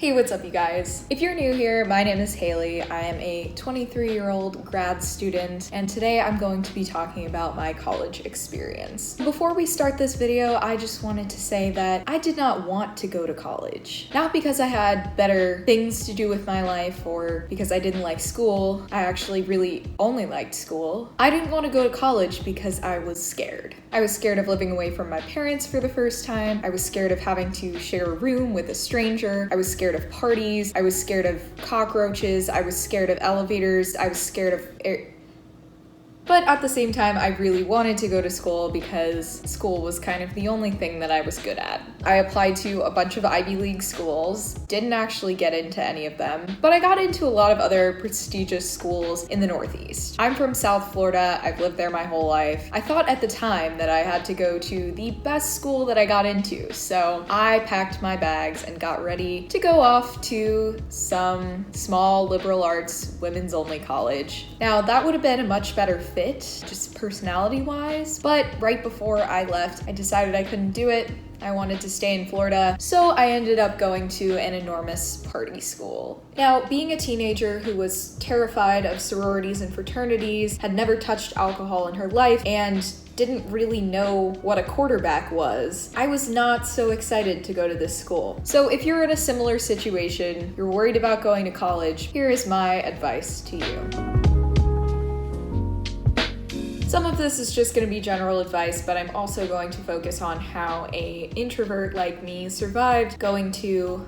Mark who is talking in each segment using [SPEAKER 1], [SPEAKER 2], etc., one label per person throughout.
[SPEAKER 1] Hey, what's up, you guys? If you're new here, my name is Haley. I am a 23-year-old grad student, and today I'm going to be talking about my college experience. Before we start this video, I just wanted to say that I did not want to go to college. Not because I had better things to do with my life or because I didn't like school. I actually really only liked school. I didn't want to go to college because I was scared. I was scared of living away from my parents for the first time. I was scared of having to share a room with a stranger. I was scared of parties. I was scared of cockroaches. I was scared of elevators. I was scared of But at the same time, I really wanted to go to school because school was kind of the only thing that I was good at. I applied to a bunch of Ivy League schools, didn't actually get into any of them, but I got into a lot of other prestigious schools in the Northeast. I'm from South Florida. I've lived there my whole life. I thought at the time that I had to go to the best school that I got into, so I packed my bags and got ready to go off to some small liberal arts women's only college. Now, that would have been a much better fit, just personality-wise, but right before I left, I decided I couldn't do it. I wanted to stay in Florida, so I ended up going to an enormous party school. Now, being a teenager who was terrified of sororities and fraternities, had never touched alcohol in her life, and didn't really know what a quarterback was, I was not so excited to go to this school. So if you're in a similar situation, you're worried about going to college, here is my advice to you. Some of this is just going to be general advice, but I'm also going to focus on how an introvert like me survived going to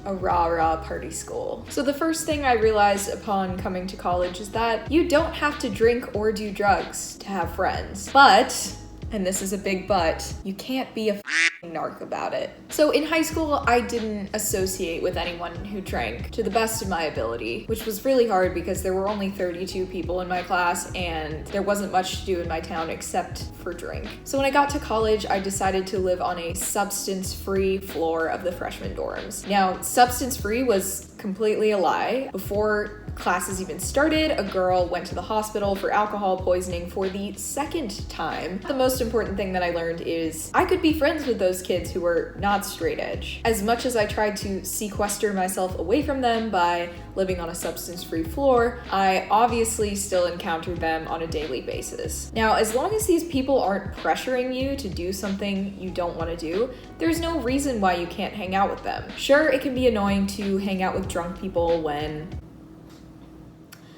[SPEAKER 1] a rah-rah party school. So the first thing I realized upon coming to college is that you don't have to drink or do drugs to have friends. But, and this is a big but, you can't be a narc about it. So in high school, I didn't associate with anyone who drank to the best of my ability, which was really hard because there were only 32 people in my class and there wasn't much to do in my town except for drink. So when I got to college, I decided to live on a substance-free floor of the freshman dorms. Now, substance-free was completely a lie. Before classes even started, a girl went to the hospital for alcohol poisoning for the second time. The most important thing that I learned is I could be friends with those kids who were not straight edge. As much as I tried to sequester myself away from them by living on a substance-free floor, I obviously still encountered them on a daily basis. Now, as long as these people aren't pressuring you to do something you don't want to do, there's no reason why you can't hang out with them. Sure, it can be annoying to hang out with drunk people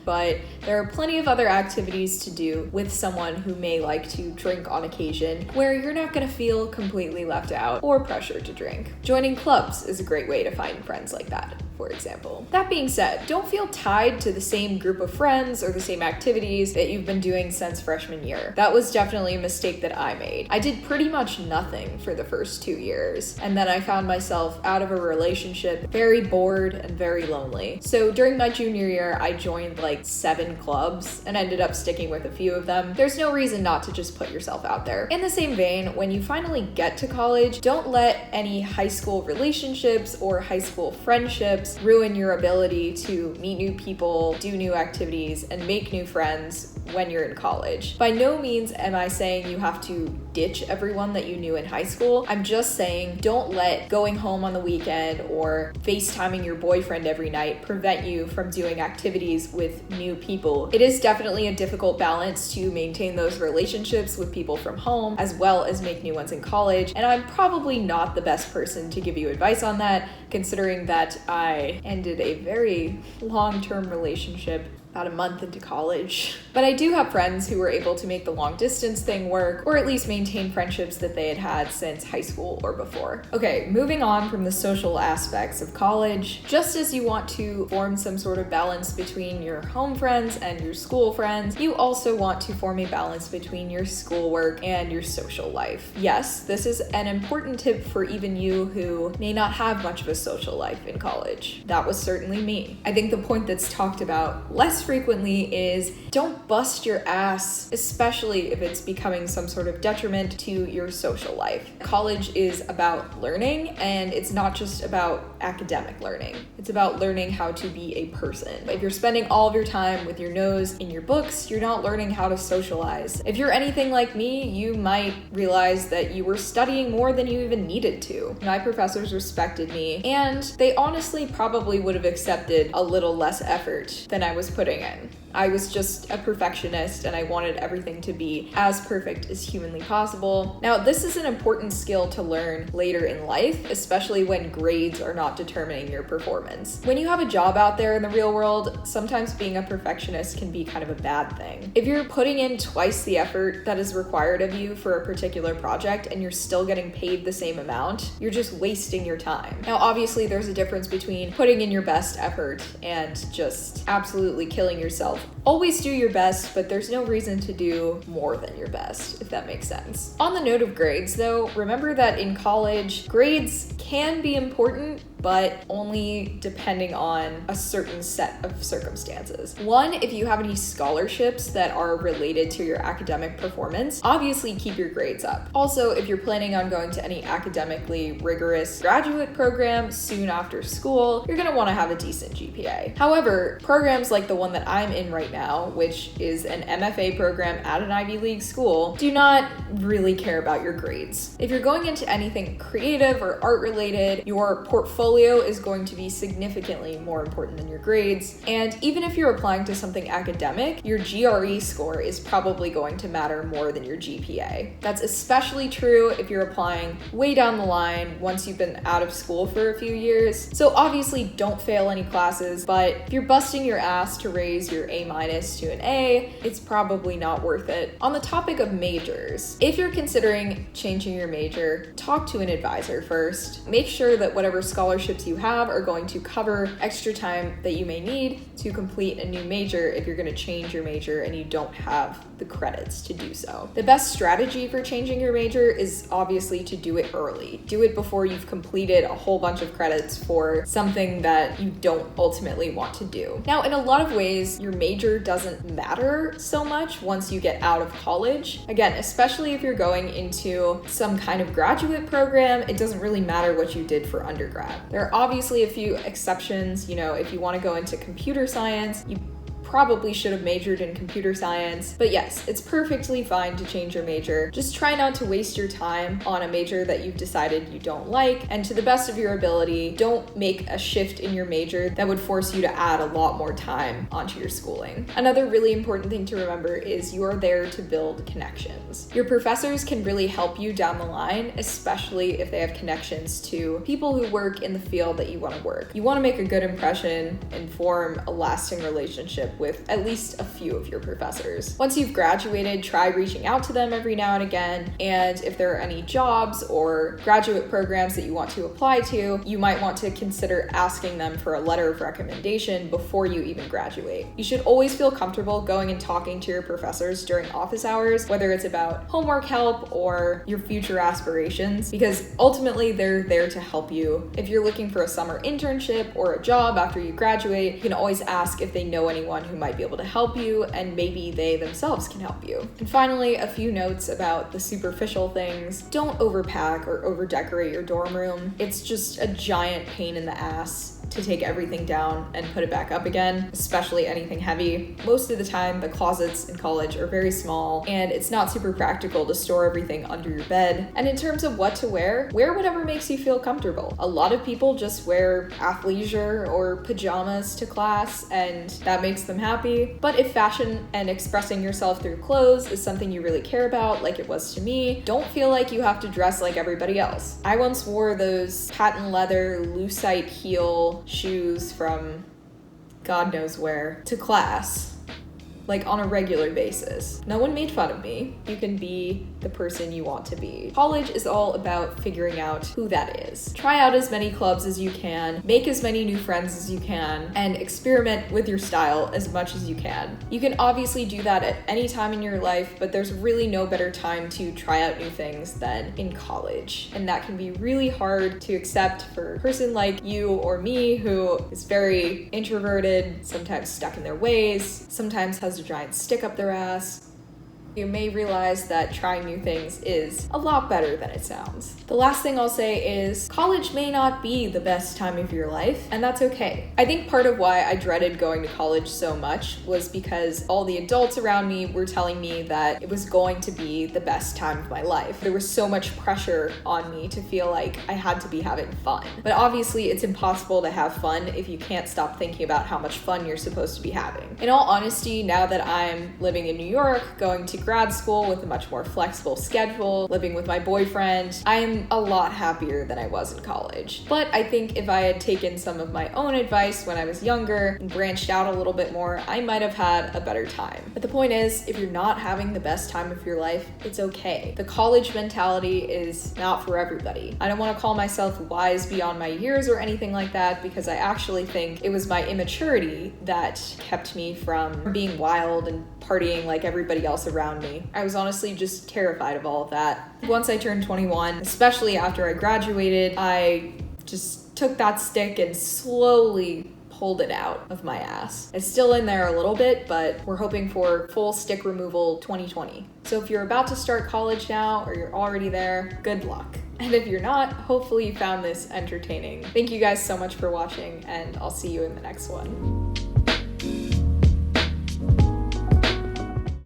[SPEAKER 1] but there are plenty of other activities to do with someone who may like to drink on occasion where you're not gonna feel completely left out or pressured to drink. Joining clubs is a great way to find friends like that, for example. That being said, don't feel tied to the same group of friends or the same activities that you've been doing since freshman year. That was definitely a mistake that I made. I did pretty much nothing for the first 2 years, and then I found myself out of a relationship, very bored and very lonely. So during my junior year, I joined like 7 clubs and ended up sticking with a few of them. There's no reason not to just put yourself out there. In the same vein, when you finally get to college, don't let any high school relationships or high school friendships ruin your ability to meet new people, do new activities, and make new friends when you're in college. By no means am I saying you have to ditch everyone that you knew in high school. I'm just saying don't let going home on the weekend or FaceTiming your boyfriend every night prevent you from doing activities with new people. It is definitely a difficult balance to maintain those relationships with people from home as well as make new ones in college, and I'm probably not the best person to give you advice on that, considering that I ended a very long-term relationship about a month into college. But I do have friends who were able to make the long distance thing work, or at least maintain friendships that they had had since high school or before. Okay, moving on from the social aspects of college, just as you want to form some sort of balance between your home friends and your school friends, you also want to form a balance between your schoolwork and your social life. Yes, this is an important tip for even you who may not have much of a social life in college. That was certainly me. I think the point that's talked about less less frequently is don't bust your ass, especially if it's becoming some sort of detriment to your social life. College is about learning, and it's not just about academic learning. It's about learning how to be a person. If you're spending all of your time with your nose in your books, you're not learning how to socialize. If you're anything like me, you might realize that you were studying more than you even needed to. My professors respected me, and they honestly probably would have accepted a little less effort than I was putting in. I was just a perfectionist, and I wanted everything to be as perfect as humanly possible. Now, this is an important skill to learn later in life, especially when grades are not determining your performance. When you have a job out there in the real world, sometimes being a perfectionist can be kind of a bad thing. If you're putting in twice the effort that is required of you for a particular project and you're still getting paid the same amount, you're just wasting your time. Now, obviously, there's a difference between putting in your best effort and just absolutely killing yourself. Always do your best, but there's no reason to do more than your best, if that makes sense. On the note of grades, though, remember that in college, grades can be important, but only depending on a certain set of circumstances. One, if you have any scholarships that are related to your academic performance, obviously keep your grades up. Also, if you're planning on going to any academically rigorous graduate program soon after school, you're gonna wanna have a decent GPA. However, programs like the one that I'm in right now, which is an MFA program at an Ivy League school, do not really care about your grades. If you're going into anything creative or art related, your portfolio is going to be significantly more important than your grades. And even if you're applying to something academic, your GRE score is probably going to matter more than your GPA. That's especially true if you're applying way down the line once you've been out of school for a few years. So obviously don't fail any classes, but if you're busting your ass to raise your A- to an A, it's probably not worth it. On the topic of majors, if you're considering changing your major, talk to an advisor first. Make sure that whatever scholarships you have are going to cover extra time that you may need to complete a new major if you're going to change your major and you don't have the credits to do so. The best strategy for changing your major is obviously to do it early. Do it before you've completed a whole bunch of credits for something that you don't ultimately want to do. Now, in a lot of ways, your major doesn't matter so much once you get out of college. Again, especially if you're going into some kind of graduate program, it doesn't really matter what you did for undergrad. There are obviously a few exceptions. If you want to go into computer science, you probably should have majored in computer science. But yes, it's perfectly fine to change your major. Just try not to waste your time on a major that you've decided you don't like, and to the best of your ability, don't make a shift in your major that would force you to add a lot more time onto your schooling. Another really important thing to remember is you are there to build connections. Your professors can really help you down the line, especially if they have connections to people who work in the field that you want to work. You want to make a good impression and form a lasting relationship with at least a few of your professors. Once you've graduated, try reaching out to them every now and again, and if there are any jobs or graduate programs that you want to apply to, you might want to consider asking them for a letter of recommendation before you even graduate. You should always feel comfortable going and talking to your professors during office hours, whether it's about homework help or your future aspirations, because ultimately they're there to help you. If you're looking for a summer internship or a job after you graduate, you can always ask if they know anyone who might be able to help you, and maybe they themselves can help you. And finally, a few notes about the superficial things. Don't overpack or overdecorate your dorm room. It's just a giant pain in the ass to take everything down and put it back up again, especially anything heavy. Most of the time, the closets in college are very small, and it's not super practical to store everything under your bed. And in terms of what to wear whatever makes you feel comfortable. A lot of people just wear athleisure or pajamas to class, and that makes them happy. But if fashion and expressing yourself through clothes is something you really care about, like it was to me, don't feel like you have to dress like everybody else. I once wore those patent leather lucite heel shoes from God knows where to class. like on a regular basis. No one made fun of me. You can be the person you want to be. College is all about figuring out who that is. Try out as many clubs as you can, make as many new friends as you can, and experiment with your style as much as you can. You can obviously do that at any time in your life, but there's really no better time to try out new things than in college. And that can be really hard to accept for a person like you or me who is very introverted, sometimes stuck in their ways, sometimes has a giant stick up their ass. You may realize that trying new things is a lot better than it sounds. The last thing I'll say is college may not be the best time of your life, and that's okay. I think part of why I dreaded going to college so much was because all the adults around me were telling me that it was going to be the best time of my life. There was so much pressure on me to feel like I had to be having fun. But obviously it's impossible to have fun if you can't stop thinking about how much fun you're supposed to be having. In all honesty, now that I'm living in New York, going to grad school with a much more flexible schedule, living with my boyfriend, I am a lot happier than I was in college. But I think if I had taken some of my own advice when I was younger and branched out a little bit more, I might have had a better time. But the point is, if you're not having the best time of your life, it's okay. The college mentality is not for everybody. I don't want to call myself wise beyond my years or anything like that, because I actually think it was my immaturity that kept me from being wild and partying like everybody else around me. I was honestly just terrified of all of that. Once I turned 21, especially after I graduated, I just took that stick and slowly pulled it out of my ass. It's still in there a little bit, but we're hoping for full stick removal 2020. So if you're about to start college now or you're already there, good luck. And if you're not, hopefully you found this entertaining. Thank you guys so much for watching, and I'll see you in the next one.